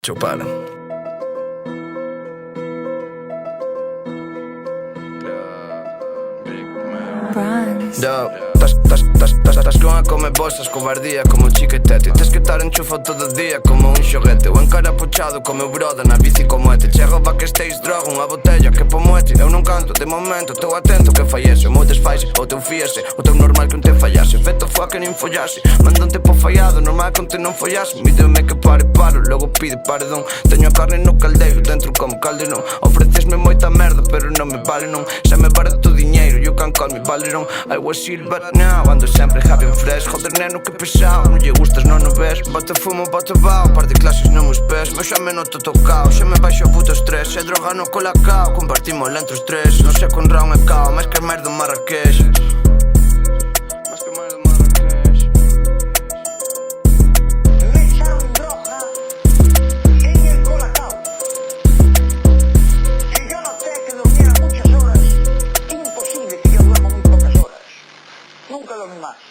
Chupar. Estás con a comer bolsas, cobardía como chiquetete. Tens que estar enchufado todo o día como un xoguete. O encarapuchado co meu brother na bici como este. Chego pa que esteis droga, unha botella que pomoete. Eu non canto, de momento, estou atento que fallese. O meu desfaise, o teu fíese, o teu normal que un te fallase. Feto fua que nin follase, mando un tempo fallado. Normal que un te non follase, mídeme que paro, logo pide perdón. Teño a carne no caldeiro, dentro como calderón. Ofrecesme moita merda, pero non me vale non. Se me barato diñeiro, you can call me Valerón. I was silver now, ando sempre happy and fresh. Joder neno que pesado, non lle gustas, non o ves. Bote fumo, bote bao, par de clases non meus pés. Meu xa me noto tocao, xa me baixo o puto estrés. Se droga no colacao, compartimos entre os tres. Non sei con round e cao, máis que a merda Marrakech. Nunca dormí más.